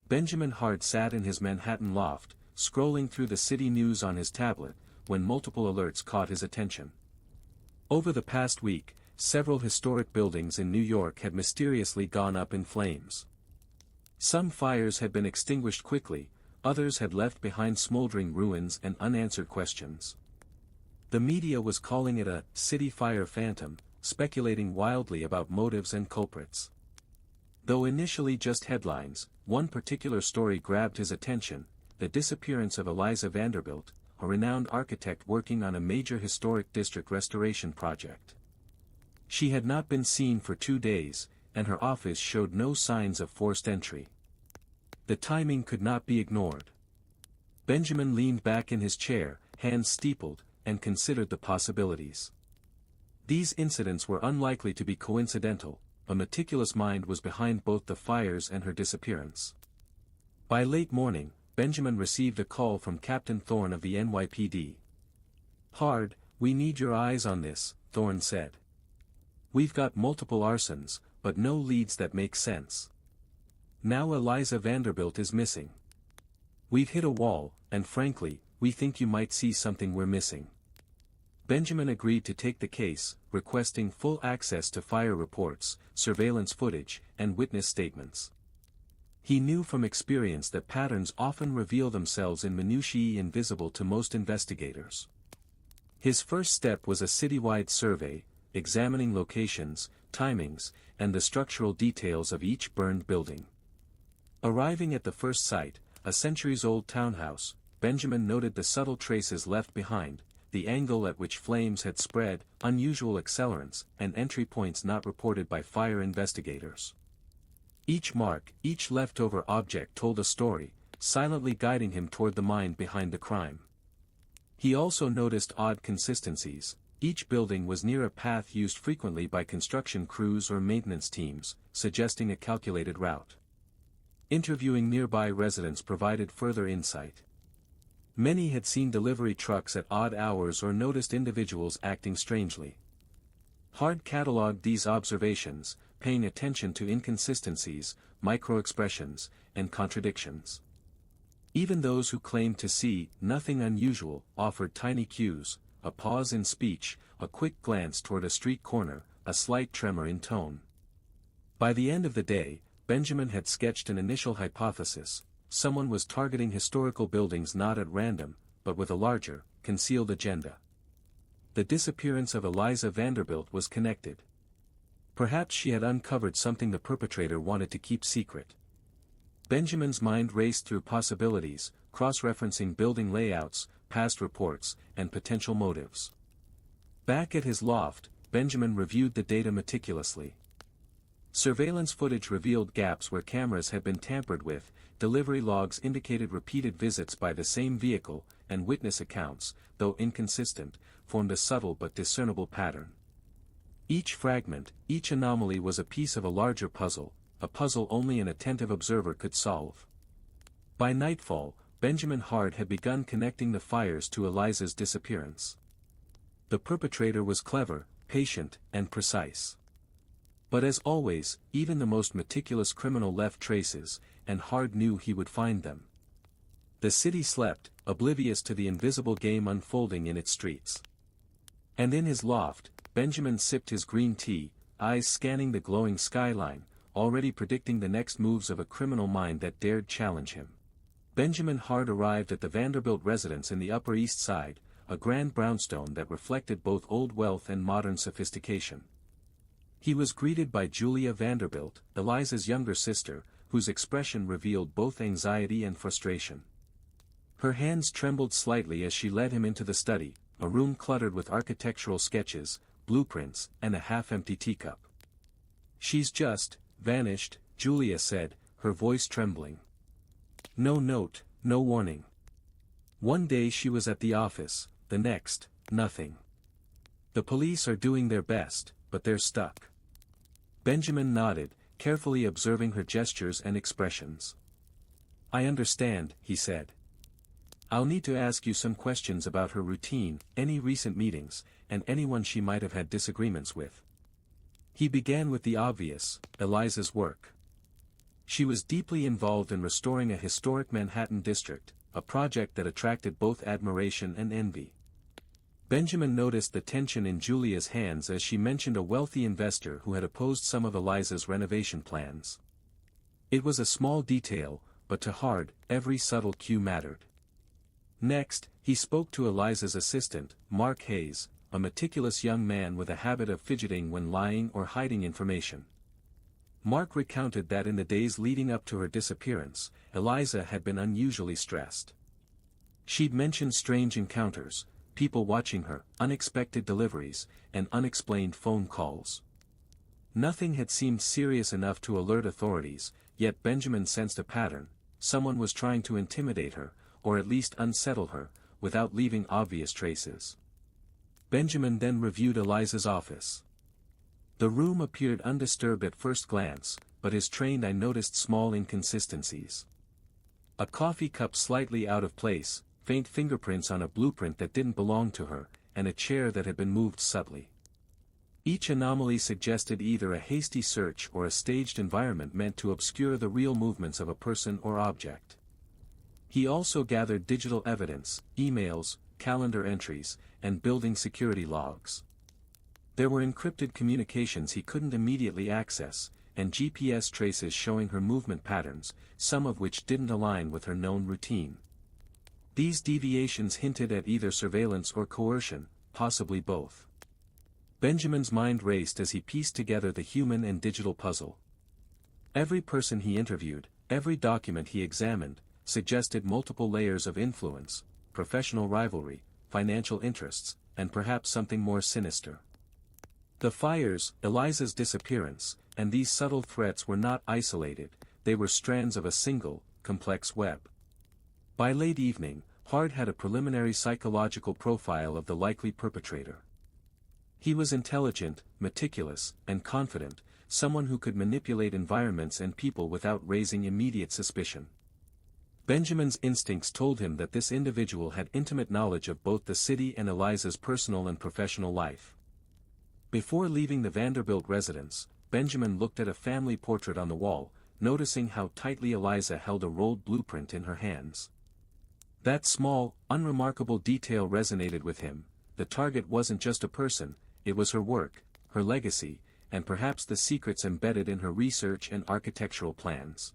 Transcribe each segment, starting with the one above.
Benjamin Hart sat in his Manhattan loft, scrolling through the city news on his tablet, when multiple alerts caught his attention. Over the past week, several historic buildings in New York had mysteriously gone up in flames. Some fires had been extinguished quickly, others had left behind smoldering ruins and unanswered questions. The media was calling it a city fire phantom, speculating wildly about motives and culprits. Though initially just headlines, one particular story grabbed his attention: the disappearance of Eliza Vanderbilt, a renowned architect working on a major historic district restoration project. She had not been seen for 2 days, and her office showed no signs of forced entry. The timing could not be ignored. Benjamin leaned back in his chair, hands steepled, and considered the possibilities. These incidents were unlikely to be coincidental. A meticulous mind was behind both the fires and her disappearance. By late morning, Benjamin received a call from Captain Thorne of the NYPD. "Hard, we need your eyes on this," Thorne said. "We've got multiple arsons, but no leads that make sense. Now Eliza Vanderbilt is missing. We've hit a wall, and frankly, we think you might see something we're missing." Benjamin agreed to take the case, requesting full access to fire reports, surveillance footage, and witness statements. He knew from experience that patterns often reveal themselves in minutiae invisible to most investigators. His first step was a citywide survey, examining locations, timings, and the structural details of each burned building. Arriving at the first site, a centuries-old townhouse, Benjamin noted the subtle traces left behind: the angle at which flames had spread, unusual accelerants, and entry points not reported by fire investigators. Each mark, each leftover object told a story, silently guiding him toward the mind behind the crime. He also noticed odd consistencies. Each building was near a path used frequently by construction crews or maintenance teams, suggesting a calculated route. Interviewing nearby residents provided further insight. Many had seen delivery trucks at odd hours or noticed individuals acting strangely. Hart cataloged these observations, paying attention to inconsistencies, micro-expressions, and contradictions. Even those who claimed to see nothing unusual offered tiny cues: a pause in speech, a quick glance toward a street corner, a slight tremor in tone. By the end of the day, Benjamin had sketched an initial hypothesis: someone was targeting historical buildings not at random, but with a larger, concealed agenda. The disappearance of Eliza Vanderbilt was connected. Perhaps she had uncovered something the perpetrator wanted to keep secret. Benjamin's mind raced through possibilities, cross-referencing building layouts, past reports, and potential motives. Back at his loft, Benjamin reviewed the data meticulously. Surveillance footage revealed gaps where cameras had been tampered with, delivery logs indicated repeated visits by the same vehicle, and witness accounts, though inconsistent, formed a subtle but discernible pattern. Each fragment, each anomaly was a piece of a larger puzzle, a puzzle only an attentive observer could solve. By nightfall, Benjamin Hart had begun connecting the fires to Eliza's disappearance. The perpetrator was clever, patient, and precise. But as always, even the most meticulous criminal left traces, and Hart knew he would find them. The city slept, oblivious to the invisible game unfolding in its streets. And in his loft, Benjamin sipped his green tea, eyes scanning the glowing skyline, already predicting the next moves of a criminal mind that dared challenge him. Benjamin Hart arrived at the Vanderbilt residence in the Upper East Side, a grand brownstone that reflected both old wealth and modern sophistication. He was greeted by Julia Vanderbilt, Eliza's younger sister, whose expression revealed both anxiety and frustration. Her hands trembled slightly as she led him into the study, a room cluttered with architectural sketches, blueprints, and a half-empty teacup. "She's just vanished," Julia said, her voice trembling. "No note, no warning. One day she was at the office, the next, nothing. The police are doing their best, but they're stuck." Benjamin nodded, carefully observing her gestures and expressions. "I understand," he said. "I'll need to ask you some questions about her routine, any recent meetings, and anyone she might have had disagreements with." He began with the obvious: Eliza's work. She was deeply involved in restoring a historic Manhattan district, a project that attracted both admiration and envy. Banjamin noticed the tension in Julia's hands as she mentioned a wealthy investor who had opposed some of Eliza's renovation plans. It was a small detail, but to Hard, every subtle cue mattered. Next, he spoke to Eliza's assistant, Mark Hayes, a meticulous young man with a habit of fidgeting when lying or hiding information. Mark recounted that in the days leading up to her disappearance, Eliza had been unusually stressed. She'd mentioned strange encounters, people watching her, unexpected deliveries, and unexplained phone calls. Nothing had seemed serious enough to alert authorities, yet Banjamin sensed a pattern: someone was trying to intimidate her, or at least unsettle her, without leaving obvious traces. Banjamin then reviewed Eliza's office. The room appeared undisturbed at first glance, but his trained eye noticed small inconsistencies. A coffee cup slightly out of place, faint fingerprints on a blueprint that didn't belong to her, and a chair that had been moved subtly. Each anomaly suggested either a hasty search or a staged environment meant to obscure the real movements of a person or object. He also gathered digital evidence, emails, calendar entries, and building security logs. There were encrypted communications he couldn't immediately access, and GPS traces showing her movement patterns, some of which didn't align with her known routine. These deviations hinted at either surveillance or coercion, possibly both. Banjamin's mind raced as he pieced together the human and digital puzzle. Every person he interviewed, every document he examined, suggested multiple layers of influence: professional rivalry, financial interests, and perhaps something more sinister. The fires, Eliza's disappearance, and these subtle threats were not isolated, they were strands of a single, complex web. By late evening, Hard had a preliminary psychological profile of the likely perpetrator. He was intelligent, meticulous, and confident, someone who could manipulate environments and people without raising immediate suspicion. Banjamin's instincts told him that this individual had intimate knowledge of both the city and Eliza's personal and professional life. Before leaving the Vanderbilt residence, Banjamin looked at a family portrait on the wall, noticing how tightly Eliza held a rolled blueprint in her hands. That small, unremarkable detail resonated with him. The target wasn't just a person, it was her work, her legacy, and perhaps the secrets embedded in her research and architectural plans.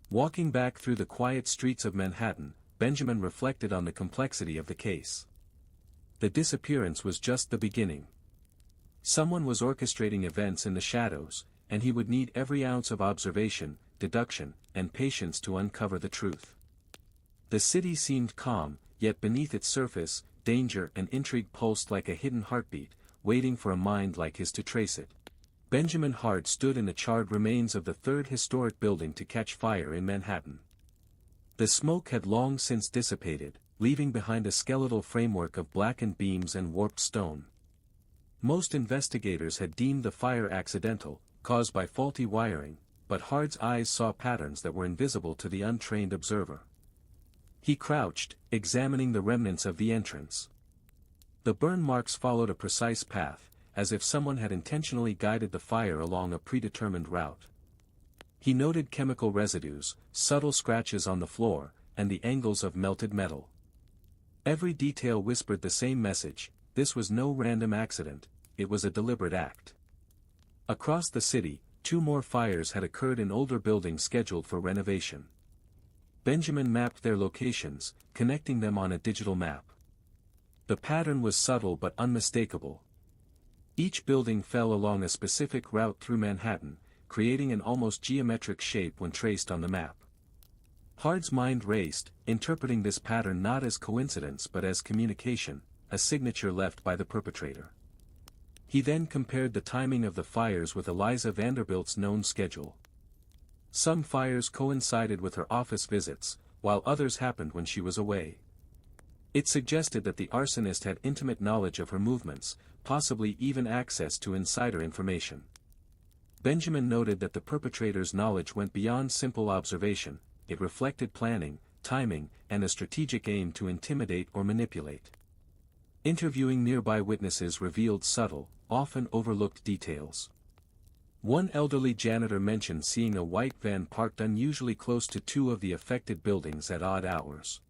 Walking back through the quiet streets of Manhattan, Banjamin reflected on the complexity of the case. The disappearance was just the beginning. Someone was orchestrating events in the shadows, and he would need every ounce of observation, deduction, and patience to uncover the truth. The city seemed calm, yet beneath its surface, danger and intrigue pulsed like a hidden heartbeat, waiting for a mind like his to trace it. Banjamin Hard stood in the charred remains of the third historic building to catch fire in Manhattan. The smoke had long since dissipated, leaving behind a skeletal framework of blackened beams and warped stone. Most investigators had deemed the fire accidental, caused by faulty wiring, but Hard's eyes saw patterns that were invisible to the untrained observer. He crouched, examining the remnants of the entrance. The burn marks followed a precise path, as if someone had intentionally guided the fire along a predetermined route. He noted chemical residues, subtle scratches on the floor, and the angles of melted metal. Every detail whispered the same message: this was no random accident, it was a deliberate act. Across the city, 2 more fires had occurred in older buildings scheduled for renovation. Banjamin mapped their locations, connecting them on a digital map. The pattern was subtle but unmistakable. Each building fell along a specific route through Manhattan, creating an almost geometric shape when traced on the map. Hard's mind raced, interpreting this pattern not as coincidence but as communication, a signature left by the perpetrator. He then compared the timing of the fires with Eliza Vanderbilt's known schedule. Some fires coincided with her office visits, while others happened when she was away. It suggested that the arsonist had intimate knowledge of her movements, possibly even access to insider information. Banjamin noted that the perpetrator's knowledge went beyond simple observation, it reflected planning, timing, and a strategic aim to intimidate or manipulate. Interviewing nearby witnesses revealed subtle, often overlooked details. One elderly janitor mentioned seeing a white van parked unusually close to two of the affected buildings at odd hours.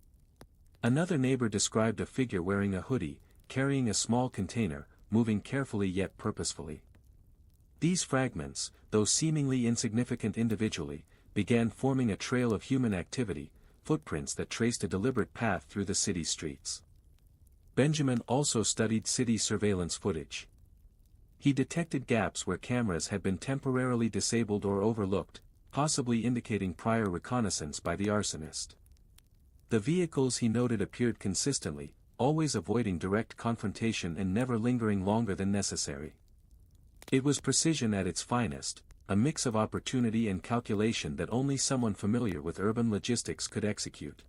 Another neighbor described a figure wearing a hoodie, carrying a small container, moving carefully yet purposefully. These fragments, though seemingly insignificant individually, began forming a trail of human activity, footprints that traced a deliberate path through the city streets. Banjamin also studied city surveillance footage. He detected gaps where cameras had been temporarily disabled or overlooked, possibly indicating prior reconnaissance by the arsonist. The vehicles he noted appeared consistently, always avoiding direct confrontation and never lingering longer than necessary. It was precision at its finest, a mix of opportunity and calculation that only someone familiar with urban logistics could execute.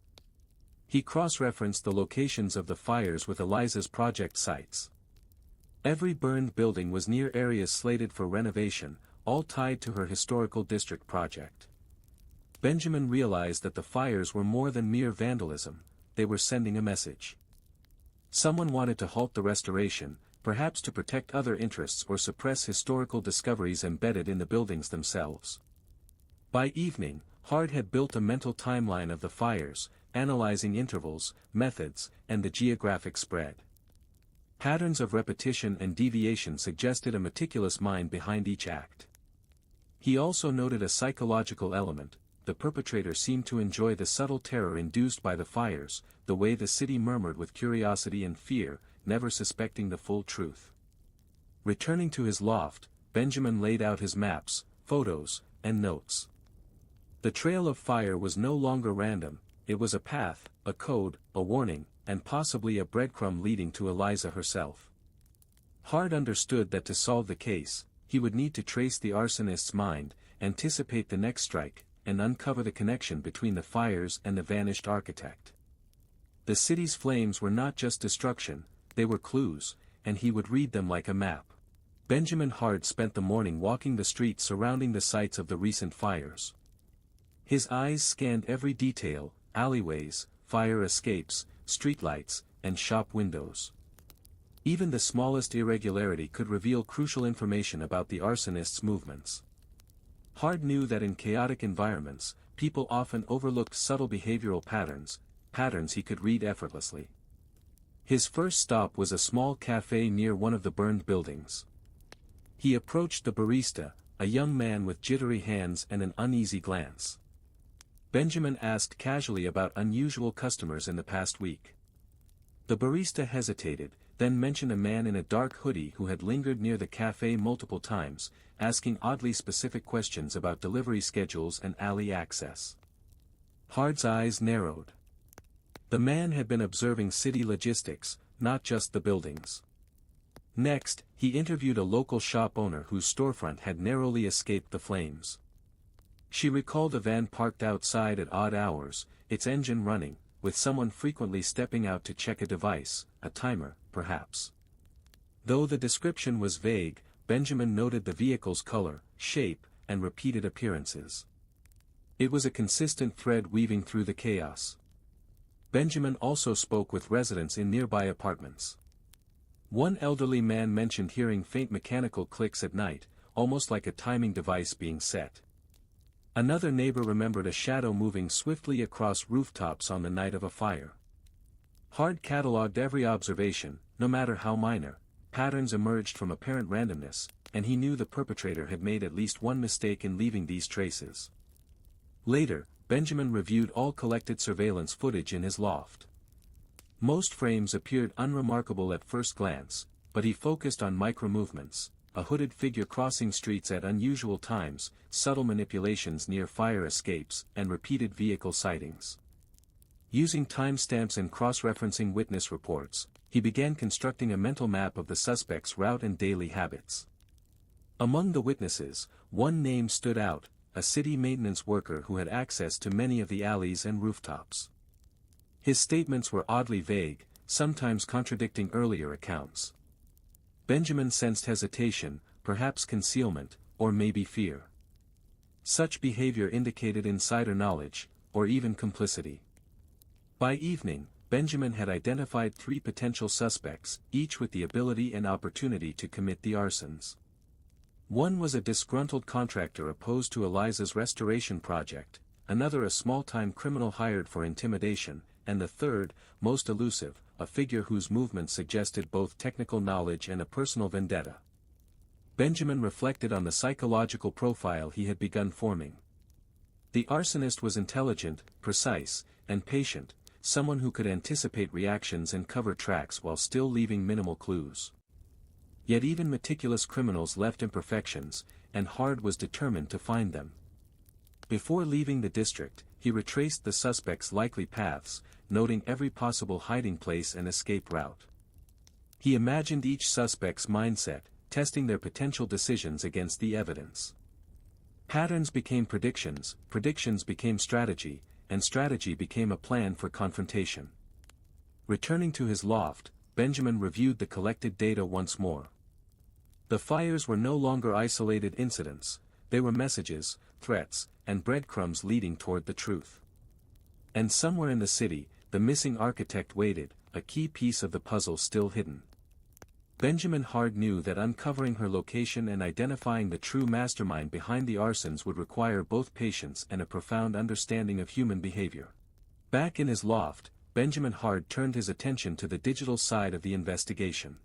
He cross-referenced the locations of the fires with Eliza's project sites. Every burned building was near areas slated for renovation, all tied to her historical district project. Banjamin realized that the fires were more than mere vandalism, they were sending a message. Someone wanted to halt the restoration, perhaps to protect other interests or suppress historical discoveries embedded in the buildings themselves. By evening, Hard had built a mental timeline of the fires, analyzing intervals, methods, and the geographic spread. Patterns of repetition and deviation suggested a meticulous mind behind each act. He also noted a psychological element. The perpetrator seemed to enjoy the subtle terror induced by the fires, the way the city murmured with curiosity and fear, never suspecting the full truth. Returning to his loft, Banjamin laid out his maps, photos, and notes. The trail of fire was no longer random, it was a path, a code, a warning, and possibly a breadcrumb leading to Eliza herself. Hard understood that to solve the case, he would need to trace the arsonist's mind, anticipate the next strike, and uncover the connection between the fires and the vanished architect. The city's flames were not just destruction, they were clues, and he would read them like a map. Banjamin Hard spent the morning walking the streets surrounding the sites of the recent fires. His eyes scanned every detail, alleyways, fire escapes, streetlights, and shop windows. Even the smallest irregularity could reveal crucial information about the arsonist's movements. Hard knew that in chaotic environments, people often overlooked subtle behavioral patterns he could read effortlessly. His first stop was a small cafe near one of the burned buildings. He approached the barista, a young man with jittery hands and an uneasy glance. Banjamin asked casually about unusual customers in the past week. The barista hesitated, then mentioned a man in a dark hoodie who had lingered near the cafe multiple times, asking oddly specific questions about delivery schedules and alley access. Hard's eyes narrowed. The man had been observing city logistics, not just the buildings. Next, he interviewed a local shop owner whose storefront had narrowly escaped the flames. She recalled a van parked outside at odd hours, its engine running, with someone frequently stepping out to check a device, a timer, perhaps. Though the description was vague, Banjamin noted the vehicle's color, shape, and repeated appearances. It was a consistent thread weaving through the chaos. Banjamin also spoke with residents in nearby apartments. One elderly man mentioned hearing faint mechanical clicks at night, almost like a timing device being set. Another neighbor remembered a shadow moving swiftly across rooftops on the night of a fire. Hard catalogued every observation, no matter how minor. Patterns emerged from apparent randomness, and he knew the perpetrator had made at least one mistake in leaving these traces. Later, Banjamin reviewed all collected surveillance footage in his loft. Most frames appeared unremarkable at first glance, but he focused on micro-movements, a hooded figure crossing streets at unusual times, subtle manipulations near fire escapes, and repeated vehicle sightings. Using timestamps and cross-referencing witness reports, he began constructing a mental map of the suspect's route and daily habits. Among the witnesses, one name stood out, a city maintenance worker who had access to many of the alleys and rooftops. His statements were oddly vague, sometimes contradicting earlier accounts. Banjamin sensed hesitation, perhaps concealment, or maybe fear. Such behavior indicated insider knowledge, or even complicity. By evening, Banjamin had identified 3 potential suspects, each with the ability and opportunity to commit the arsons. One was a disgruntled contractor opposed to Eliza's restoration project, another a small-time criminal hired for intimidation, and the third, most elusive, a figure whose movements suggested both technical knowledge and a personal vendetta. Banjamin reflected on the psychological profile he had begun forming. The arsonist was intelligent, precise, and patient, someone who could anticipate reactions and cover tracks while still leaving minimal clues. Yet even meticulous criminals left imperfections, and Hard was determined to find them. Before leaving the district, he retraced the suspects' likely paths, noting every possible hiding place and escape route. He imagined each suspect's mindset, testing their potential decisions against the evidence. Patterns became predictions, predictions became strategy, and strategy became a plan for confrontation. Returning to his loft, Banjamin reviewed the collected data once more. The fires were no longer isolated incidents, they were messages, threats, and breadcrumbs leading toward the truth. And somewhere in the city, the missing architect waited, a key piece of the puzzle still hidden. Banjamin Hard knew that uncovering her location and identifying the true mastermind behind the arsons would require both patience and a profound understanding of human behavior. Back in his loft, Banjamin Hard turned his attention to the digital side of the investigation.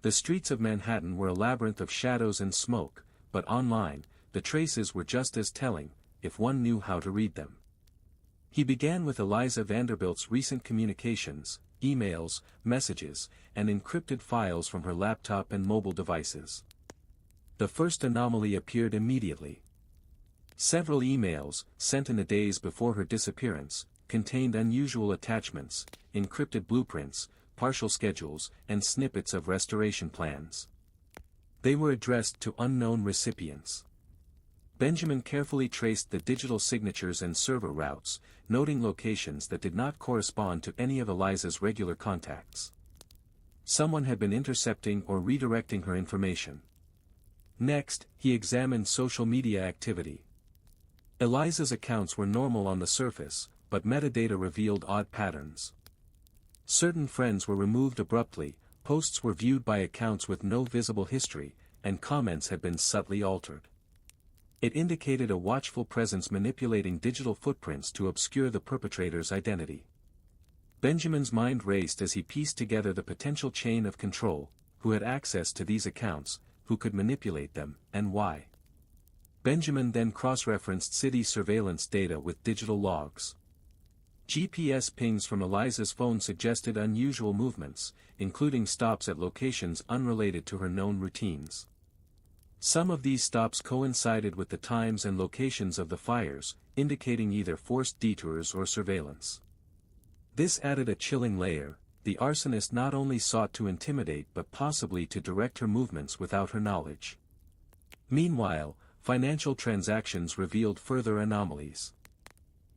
The streets of Manhattan were a labyrinth of shadows and smoke, but online, the traces were just as telling, if one knew how to read them. He began with Eliza Vanderbilt's recent communications, emails, messages, and encrypted files from her laptop and mobile devices. The first anomaly appeared immediately. Several emails, sent in the days before her disappearance, contained unusual attachments, encrypted blueprints, partial schedules, and snippets of restoration plans. They were addressed to unknown recipients. Banjamin carefully traced the digital signatures and server routes, noting locations that did not correspond to any of Eliza's regular contacts. Someone had been intercepting or redirecting her information. Next, he examined social media activity. Eliza's accounts were normal on the surface, but metadata revealed odd patterns. Certain friends were removed abruptly, posts were viewed by accounts with no visible history, and comments had been subtly altered. It indicated a watchful presence manipulating digital footprints to obscure the perpetrator's identity. Banjamin's mind raced as he pieced together the potential chain of control, who had access to these accounts, who could manipulate them, and why. Banjamin then cross-referenced city surveillance data with digital logs. GPS pings from Eliza's phone suggested unusual movements, including stops at locations unrelated to her known routines. Some of these stops coincided with the times and locations of the fires, indicating either forced detours or surveillance. This added a chilling layer. The arsonist not only sought to intimidate but possibly to direct her movements without her knowledge. Meanwhile, financial transactions revealed further anomalies.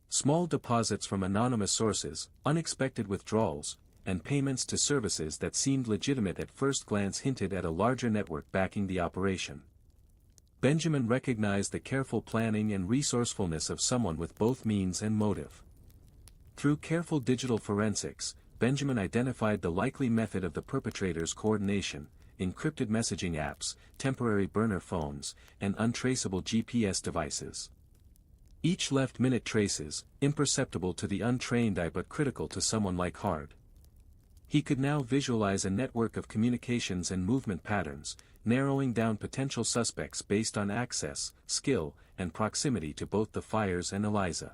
Small deposits from anonymous sources, unexpected withdrawals, and payments to services that seemed legitimate at first glance hinted at a larger network backing the operation. Banjamin recognized the careful planning and resourcefulness of someone with both means and motive. Through careful digital forensics, Banjamin identified the likely method of the perpetrator's coordination: encrypted messaging apps, temporary burner phones, and untraceable GPS devices. Each left minute traces, imperceptible to the untrained eye but critical to someone like Hard. He could now visualize a network of communications and movement patterns, narrowing down potential suspects based on access, skill, and proximity to both the fires and Eliza.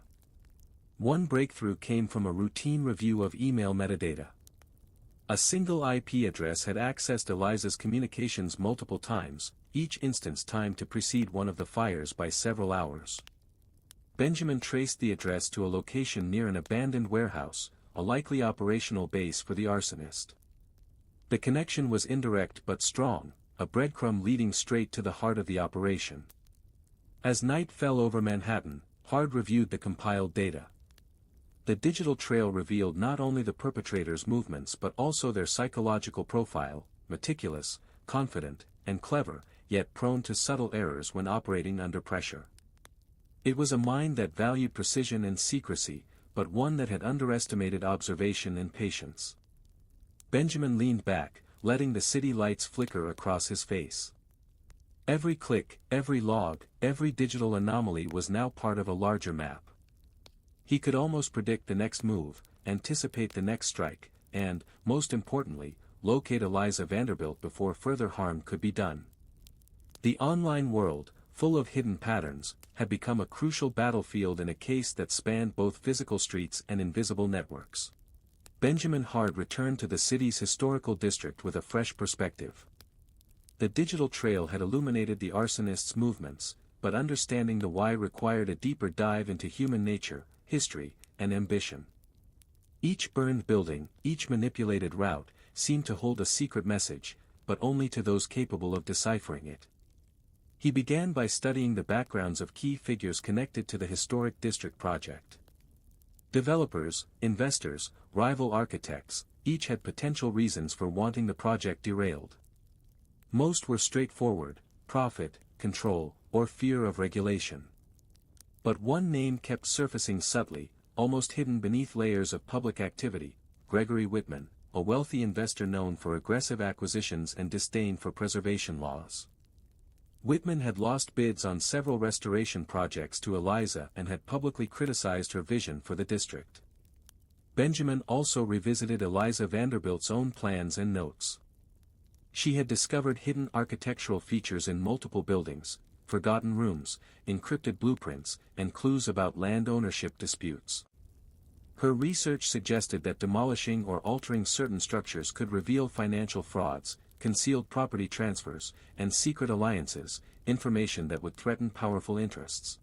One breakthrough came from a routine review of email metadata. A single IP address had accessed Eliza's communications multiple times, each instance timed to precede one of the fires by several hours. Banjamin traced the address to a location near an abandoned warehouse, a likely operational base for the arsonist. The connection was indirect but strong, a breadcrumb leading straight to the heart of the operation. As night fell over Manhattan, Hard reviewed the compiled data. The digital trail revealed not only the perpetrator's movements but also their psychological profile: meticulous, confident, and clever, yet prone to subtle errors when operating under pressure. It was a mind that valued precision and secrecy, but one that had underestimated observation and patience. Banjamin leaned back, letting the city lights flicker across his face. Every click, every log, every digital anomaly was now part of a larger map. He could almost predict the next move, anticipate the next strike, and, most importantly, locate Eliza Vanderbilt before further harm could be done. The online world, full of hidden patterns, had become a crucial battlefield in a case that spanned both physical streets and invisible networks. Benjamin Hard returned to the city's historical district with a fresh perspective. The digital trail had illuminated the arsonist's movements, but understanding the why required a deeper dive into human nature, history, and ambition. Each burned building, each manipulated route, seemed to hold a secret message, but only to those capable of deciphering it. He began by studying the backgrounds of key figures connected to the historic district project. Developers, investors, rival architects, each had potential reasons for wanting the project derailed. Most were straightforward: profit, control, or fear of regulation. But one name kept surfacing subtly, almost hidden beneath layers of public activity: Gregory Whitman, a wealthy investor known for aggressive acquisitions and disdain for preservation laws. Whitman had lost bids on several restoration projects to Eliza and had publicly criticized her vision for the district. Benjamin also revisited Eliza Vanderbilt's own plans and notes. She had discovered hidden architectural features in multiple buildings, forgotten rooms, encrypted blueprints, and clues about land ownership disputes. Her research suggested that demolishing or altering certain structures could reveal financial frauds, concealed property transfers, and secret alliances, information that would threaten powerful interests.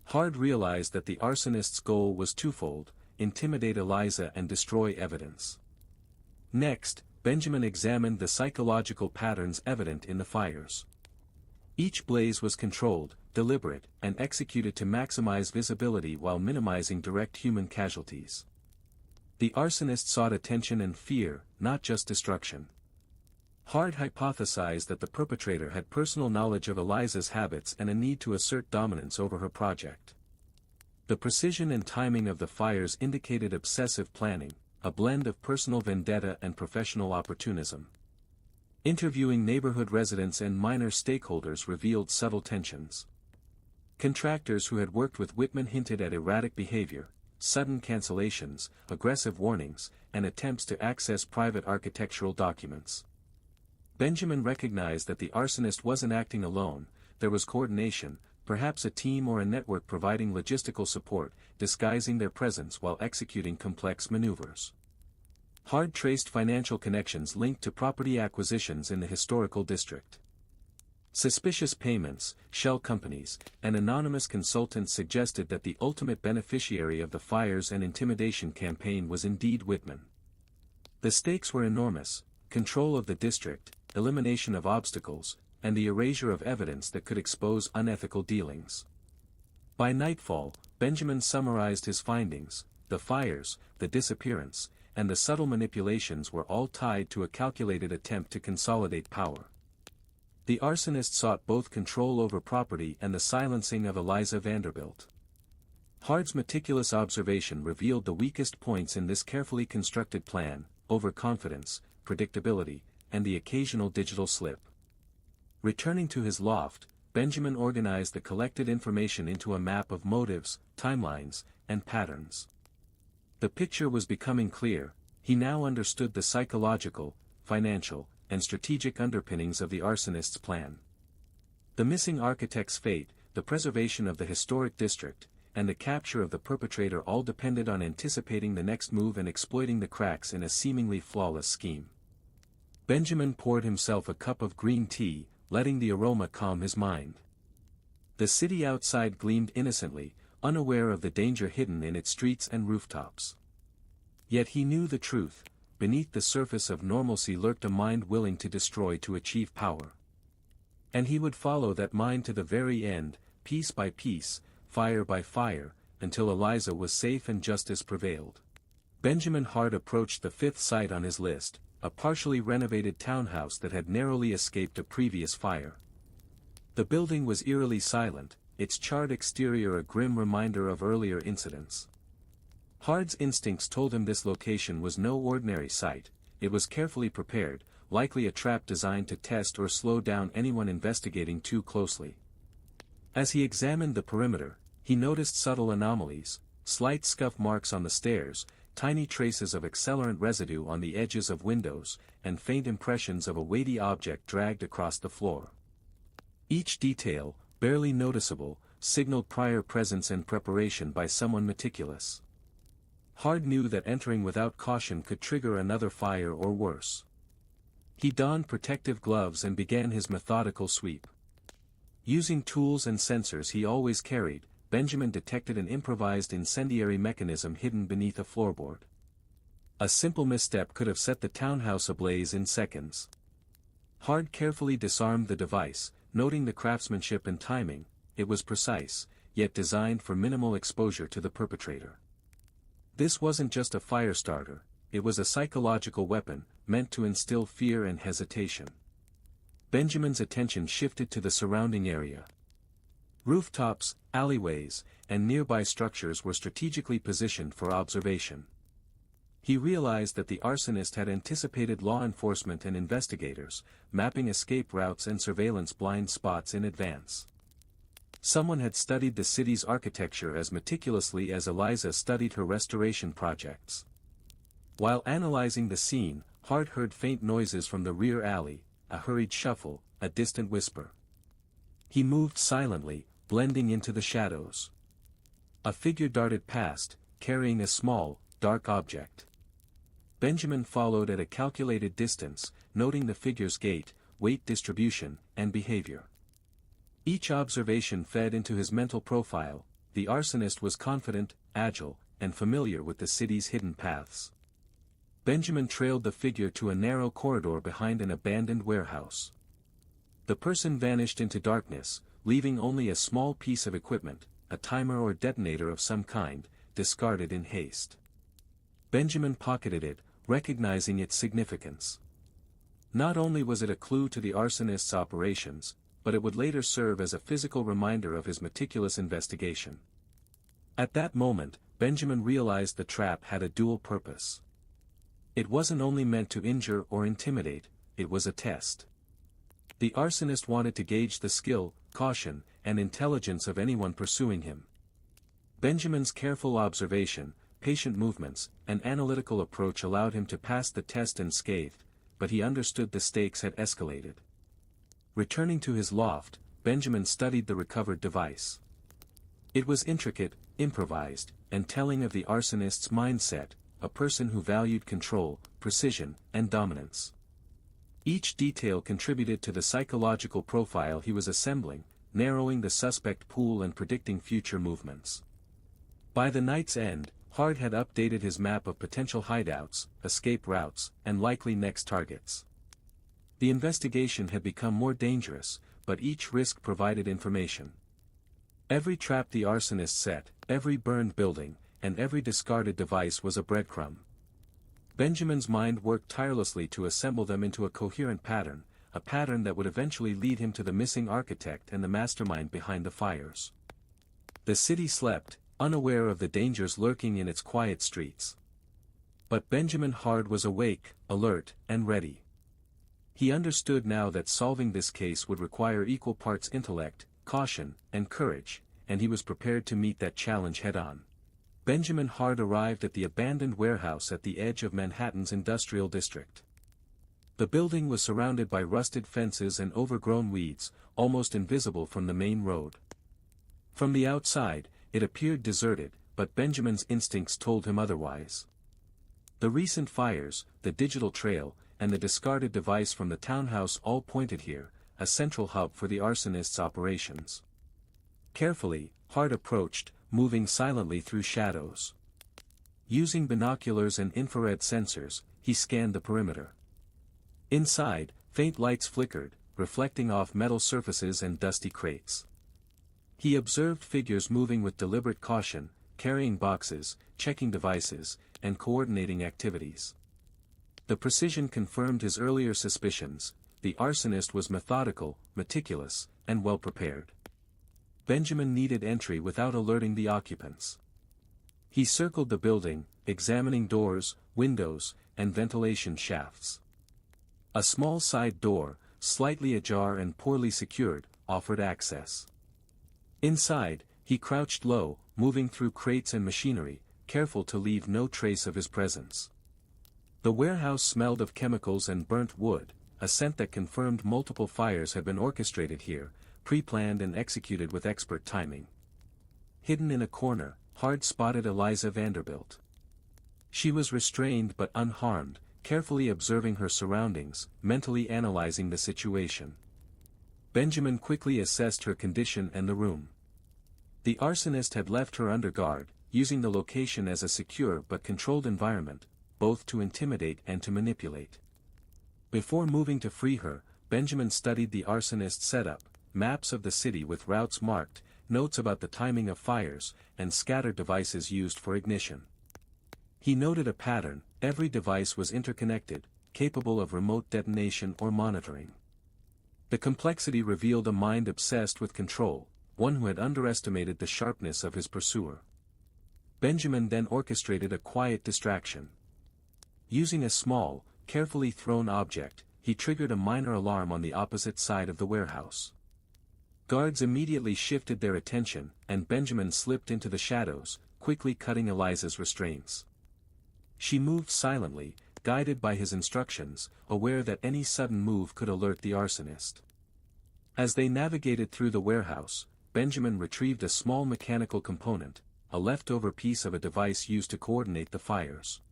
Hard realized that the arsonist's goal was twofold: intimidate Eliza and destroy evidence. Next, Benjamin examined the psychological patterns evident in the fires. Each blaze was controlled, deliberate, and executed to maximize visibility while minimizing direct human casualties. The arsonist sought attention and fear, not just destruction. Hard hypothesized that the perpetrator had personal knowledge of Eliza's habits and a need to assert dominance over her project. The precision and timing of the fires indicated obsessive planning, a blend of personal vendetta and professional opportunism. Interviewing neighborhood residents and minor stakeholders revealed subtle tensions. Contractors who had worked with Whitman hinted at erratic behavior, sudden cancellations, aggressive warnings, and attempts to access private architectural documents. Benjamin recognized that the arsonist wasn't acting alone. There was coordination, perhaps a team or a network providing logistical support, disguising their presence while executing complex maneuvers. Hard traced financial connections linked to property acquisitions in the historical district. Suspicious payments, shell companies, and anonymous consultants suggested that the ultimate beneficiary of the fires and intimidation campaign was indeed Whitman. The stakes were enormous: control of the district, elimination of obstacles, and the erasure of evidence that could expose unethical dealings. By nightfall, Benjamin summarized his findings: the fires, the disappearance, and the subtle manipulations were all tied to a calculated attempt to consolidate power. The arsonist sought both control over property and the silencing of Eliza Vanderbilt. Hard's meticulous observation revealed the weakest points in this carefully constructed plan: overconfidence, predictability, and the occasional digital slip. Returning to his loft, Benjamin organized the collected information into a map of motives, timelines, and patterns. The picture was becoming clear. He now understood the psychological, financial, and strategic underpinnings of the arsonist's plan. The missing architect's fate, the preservation of the historic district, and the capture of the perpetrator all depended on anticipating the next move and exploiting the cracks in a seemingly flawless scheme. Benjamin poured himself a cup of green tea, letting the aroma calm his mind. The city outside gleamed innocently, unaware of the danger hidden in its streets and rooftops. Yet he knew the truth: beneath the surface of normalcy lurked a mind willing to destroy to achieve power. And he would follow that mind to the very end, piece by piece, fire by fire, until Eliza was safe and justice prevailed. Benjamin Hard approached the fifth site on his list, a partially renovated townhouse that had narrowly escaped a previous fire. The building was eerily silent, its charred exterior a grim reminder of earlier incidents. Hard's instincts told him this location was no ordinary site. It was carefully prepared, likely a trap designed to test or slow down anyone investigating too closely. As he examined the perimeter, he noticed subtle anomalies, slight scuff marks on the stairs, tiny traces of accelerant residue on the edges of windows, and faint impressions of a weighty object dragged across the floor. Each detail, barely noticeable, signaled prior presence and preparation by someone meticulous. Hard knew that entering without caution could trigger another fire or worse. He donned protective gloves and began his methodical sweep. Using tools and sensors he always carried, Banjamin detected an improvised incendiary mechanism hidden beneath a floorboard. A simple misstep could have set the townhouse ablaze in seconds. Hard carefully disarmed the device, noting the craftsmanship and timing. It was precise, yet designed for minimal exposure to the perpetrator. This wasn't just a fire starter, it was a psychological weapon, meant to instill fear and hesitation. Banjamin's attention shifted to the surrounding area. Rooftops, alleyways, and nearby structures were strategically positioned for observation. He realized that the arsonist had anticipated law enforcement and investigators, mapping escape routes and surveillance blind spots in advance. Someone had studied the city's architecture as meticulously as Eliza studied her restoration projects. While analyzing the scene, Hart heard faint noises from the rear alley, a hurried shuffle, a distant whisper. He moved silently, blending into the shadows. A figure darted past, carrying a small, dark object. Banjamin followed at a calculated distance, noting the figure's gait, weight distribution, and behavior. Each observation fed into his mental profile. The arsonist was confident, agile, and familiar with the city's hidden paths. Banjamin trailed the figure to a narrow corridor behind an abandoned warehouse. The person vanished into darkness, leaving only a small piece of equipment, a timer or detonator of some kind, discarded in haste. Banjamin pocketed it, recognizing its significance. Not only was it a clue to the arsonist's operations, but it would later serve as a physical reminder of his meticulous investigation. At that moment, Banjamin realized the trap had a dual purpose. It wasn't only meant to injure or intimidate, it was a test. The arsonist wanted to gauge the skill, caution, and intelligence of anyone pursuing him. Banjamin's careful observation, patient movements, and analytical approach allowed him to pass the test unscathed, but he understood the stakes had escalated. Returning to his loft, Banjamin studied the recovered device. It was intricate, improvised, and telling of the arsonist's mindset, a person who valued control, precision, and dominance. Each detail contributed to the psychological profile he was assembling, narrowing the suspect pool and predicting future movements. By the night's end, Hart had updated his map of potential hideouts, escape routes, and likely next targets. The investigation had become more dangerous, but each risk provided information. Every trap the arsonist set, every burned building, and every discarded device was a breadcrumb. Banjamin's mind worked tirelessly to assemble them into a coherent pattern, a pattern that would eventually lead him to the missing architect and the mastermind behind the fires. The city slept, unaware of the dangers lurking in its quiet streets. But Banjamin Hart was awake, alert, and ready. He understood now that solving this case would require equal parts intellect, caution, and courage, and he was prepared to meet that challenge head-on. Banjamin Hart arrived at the abandoned warehouse at the edge of Manhattan's industrial district. The building was surrounded by rusted fences and overgrown weeds, almost invisible from the main road. From the outside, it appeared deserted, but Banjamin's instincts told him otherwise. The recent fires, the digital trail, and the discarded device from the townhouse all pointed here, a central hub for the arsonist's operations. Carefully, Hart approached, moving silently through shadows. Using binoculars and infrared sensors, he scanned the perimeter. Inside, faint lights flickered, reflecting off metal surfaces and dusty crates. He observed figures moving with deliberate caution, carrying boxes, checking devices, and coordinating activities. The precision confirmed his earlier suspicions. The arsonist was methodical, meticulous, and well-prepared. Banjamin needed entry without alerting the occupants. He circled the building, examining doors, windows, and ventilation shafts. A small side door, slightly ajar and poorly secured, offered access. Inside, he crouched low, moving through crates and machinery, careful to leave no trace of his presence. The warehouse smelled of chemicals and burnt wood, a scent that confirmed multiple fires had been orchestrated here, pre-planned and executed with expert timing. Hidden in a corner, Hard spotted Eliza Vanderbilt. She was restrained but unharmed, carefully observing her surroundings, mentally analyzing the situation. Banjamin quickly assessed her condition and the room. The arsonist had left her under guard, using the location as a secure but controlled environment, both to intimidate and to manipulate. Before moving to free her, Banjamin studied the arsonist's setup, maps of the city with routes marked, notes about the timing of fires, and scattered devices used for ignition. He noted a pattern: every device was interconnected, capable of remote detonation or monitoring. The complexity revealed a mind obsessed with control, one who had underestimated the sharpness of his pursuer. Banjamin then orchestrated a quiet distraction. Using a small, carefully thrown object, he triggered a minor alarm on the opposite side of the warehouse. Guards immediately shifted their attention, and Banjamin slipped into the shadows, quickly cutting Eliza's restraints. She moved silently, guided by his instructions, aware that any sudden move could alert the arsonist. As they navigated through the warehouse, Banjamin retrieved a small mechanical component, a leftover piece of a device used to coordinate the fires.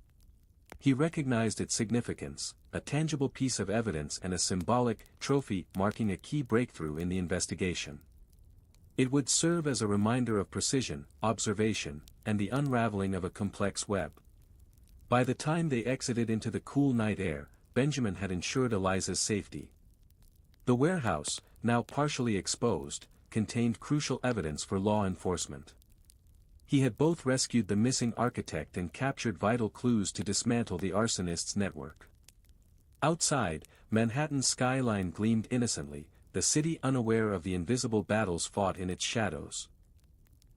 He recognized its significance, a tangible piece of evidence and a symbolic trophy marking a key breakthrough in the investigation. It would serve as a reminder of precision, observation, and the unraveling of a complex web. By the time they exited into the cool night air, Banjamin had ensured Eliza's safety. The warehouse, now partially exposed, contained crucial evidence for law enforcement. He had both rescued the missing architect and captured vital clues to dismantle the arsonist's network. Outside, Manhattan's skyline gleamed innocently, the city unaware of the invisible battles fought in its shadows.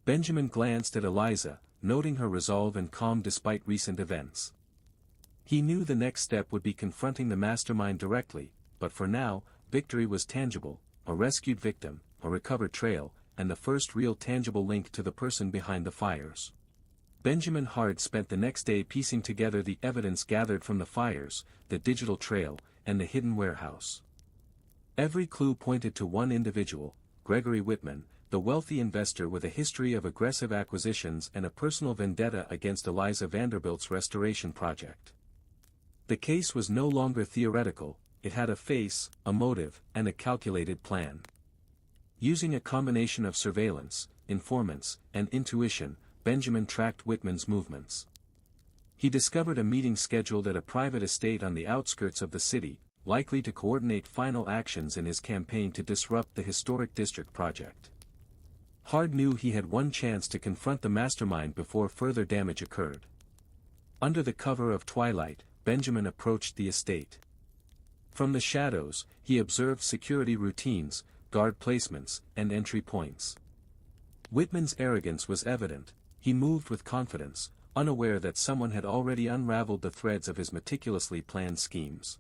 Banjamin glanced at Eliza, noting her resolve and calm despite recent events. He knew the next step would be confronting the mastermind directly, but for now, victory was tangible: a rescued victim, a recovered trail, and the first real tangible link to the person behind the fires. Banjamin Hard spent the next day piecing together the evidence gathered from the fires, the digital trail, and the hidden warehouse. Every clue pointed to one individual, Gregory Whitman, the wealthy investor with a history of aggressive acquisitions and a personal vendetta against Eliza Vanderbilt's restoration project. The case was no longer theoretical; it had a face, a motive, and a calculated plan. Using a combination of surveillance, informants, and intuition, Banjamin tracked Whitman's movements. He discovered a meeting scheduled at a private estate on the outskirts of the city, likely to coordinate final actions in his campaign to disrupt the historic district project. Hard knew he had one chance to confront the mastermind before further damage occurred. Under the cover of twilight, Banjamin approached the estate. From the shadows, he observed security routines, guard placements, and entry points. Whitman's arrogance was evident. He moved with confidence, unaware that someone had already unraveled the threads of his meticulously planned schemes.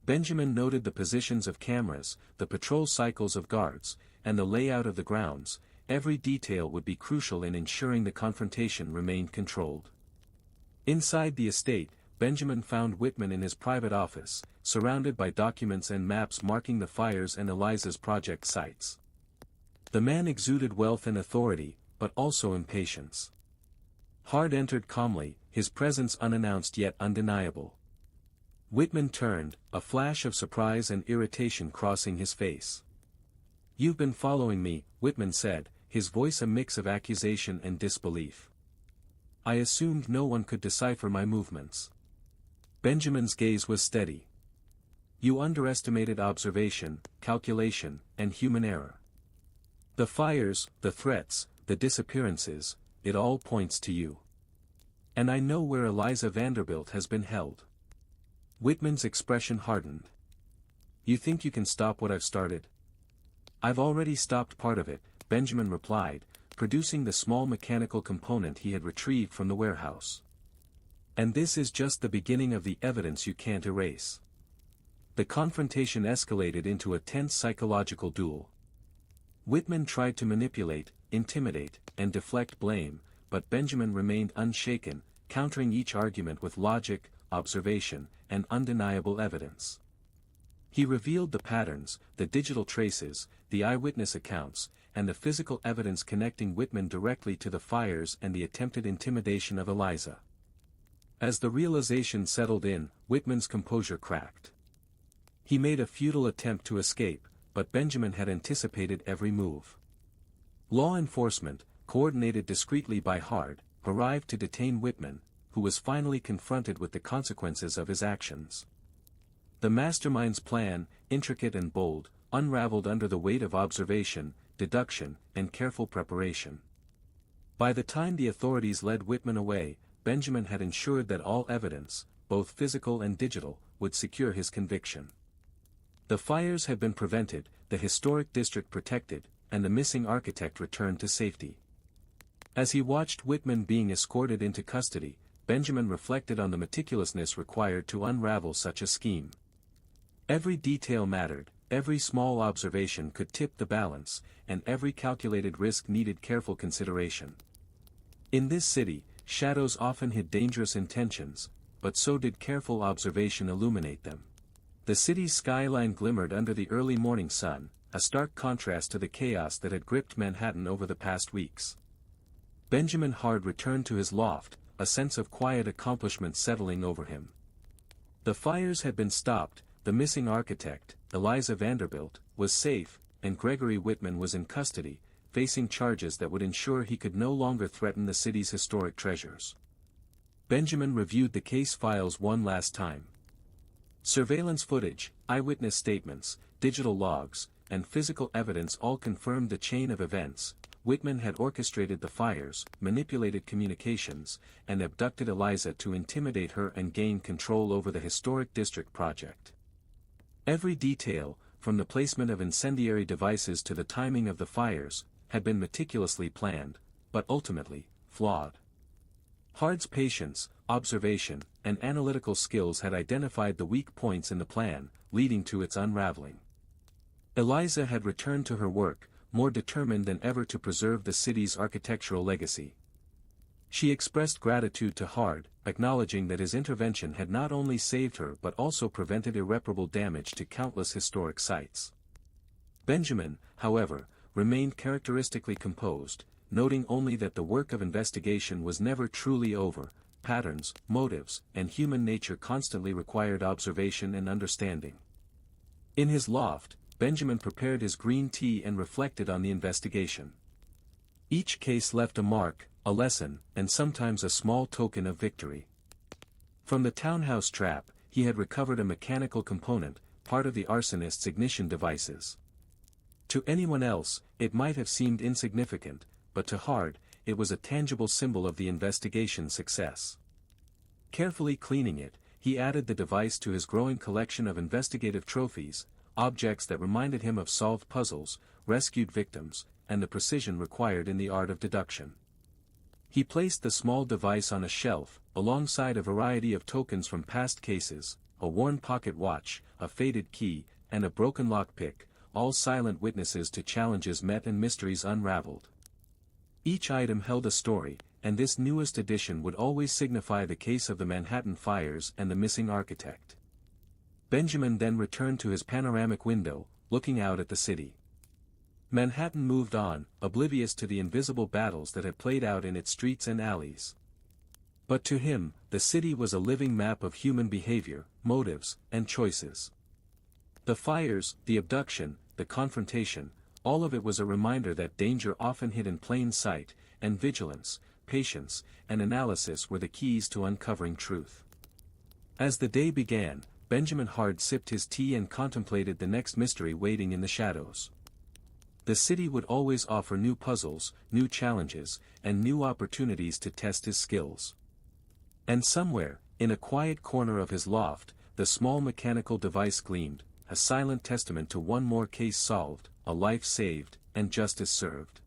Banjamin noted the positions of cameras, the patrol cycles of guards, and the layout of the grounds. Every detail would be crucial in ensuring the confrontation remained controlled. Inside the estate, Banjamin found Whitman in his private office, surrounded by documents and maps marking the fires and Eliza's project sites. The man exuded wealth and authority, but also impatience. Hard entered calmly, his presence unannounced yet undeniable. Whitman turned, a flash of surprise and irritation crossing his face. "You've been following me," Whitman said, his voice a mix of accusation and disbelief. "I assumed no one could decipher my movements." Banjamin's gaze was steady. "You underestimated observation, calculation, and human error. The fires, the threats, the disappearances, it all points to you. And I know where Eliza Vanderbilt has been held." Whitman's expression hardened. "You think you can stop what I've started?" "I've already stopped part of it," Banjamin replied, producing the small mechanical component he had retrieved from the warehouse. "And this is just the beginning of the evidence you can't erase." The confrontation escalated into a tense psychological duel. Whitman tried to manipulate, intimidate, and deflect blame, but Banjamin remained unshaken, countering each argument with logic, observation, and undeniable evidence. He revealed the patterns, the digital traces, the eyewitness accounts, and the physical evidence connecting Whitman directly to the fires and the attempted intimidation of Eliza. As the realization settled in, Whitman's composure cracked. He made a futile attempt to escape, but Banjamin had anticipated every move. Law enforcement, coordinated discreetly by Hard, arrived to detain Whitman, who was finally confronted with the consequences of his actions. The mastermind's plan, intricate and bold, unraveled under the weight of observation, deduction, and careful preparation. By the time the authorities led Whitman away, Banjamin had ensured that all evidence, both physical and digital, would secure his conviction. The fires had been prevented, the historic district protected, and the missing architect returned to safety. As he watched Whitman being escorted into custody, Banjamin reflected on the meticulousness required to unravel such a scheme. Every detail mattered, every small observation could tip the balance, and every calculated risk needed careful consideration. In this city, shadows often hid dangerous intentions, but so did careful observation illuminate them. The city's skyline glimmered under the early morning sun, a stark contrast to the chaos that had gripped Manhattan over the past weeks. Banjamin Hard returned to his loft, a sense of quiet accomplishment settling over him. The fires had been stopped, the missing architect, Eliza Vanderbilt, was safe, and Gregory Whitman was in custody, facing charges that would ensure he could no longer threaten the city's historic treasures. Banjamin reviewed the case files one last time. Surveillance footage, eyewitness statements, digital logs, and physical evidence all confirmed the chain of events. Whitman had orchestrated the fires, manipulated communications, and abducted Eliza to intimidate her and gain control over the historic district project. Every detail, from the placement of incendiary devices to the timing of the fires, had been meticulously planned, but ultimately, flawed. Hard's patience, observation, and analytical skills had identified the weak points in the plan, leading to its unraveling. Eliza had returned to her work, more determined than ever to preserve the city's architectural legacy. She expressed gratitude to Hard, acknowledging that his intervention had not only saved her but also prevented irreparable damage to countless historic sites. Banjamin, however, remained characteristically composed, noting only that the work of investigation was never truly over. Patterns, motives, and human nature constantly required observation and understanding. In his loft, Banjamin prepared his green tea and reflected on the investigation. Each case left a mark, a lesson, and sometimes a small token of victory. From the townhouse trap, he had recovered a mechanical component, part of the arsonist's ignition devices. To anyone else, it might have seemed insignificant, but to Hard, it was a tangible symbol of the investigation's success. Carefully cleaning it, he added the device to his growing collection of investigative trophies, objects that reminded him of solved puzzles, rescued victims, and the precision required in the art of deduction. He placed the small device on a shelf, alongside a variety of tokens from past cases, a worn pocket watch, a faded key, and a broken lockpick, all silent witnesses to challenges met and mysteries unraveled. Each item held a story, and this newest addition would always signify the case of the Manhattan fires and the missing architect. Banjamin then returned to his panoramic window, looking out at the city. Manhattan moved on, oblivious to the invisible battles that had played out in its streets and alleys. But to him, the city was a living map of human behavior, motives, and choices. The fires, the abduction, the confrontation, all of it was a reminder that danger often hid in plain sight, and vigilance, patience, and analysis were the keys to uncovering truth. As the day began, Banjamin Hard sipped his tea and contemplated the next mystery waiting in the shadows. The city would always offer new puzzles, new challenges, and new opportunities to test his skills. And somewhere, in a quiet corner of his loft, the small mechanical device gleamed, a silent testament to one more case solved, a life saved, and justice served.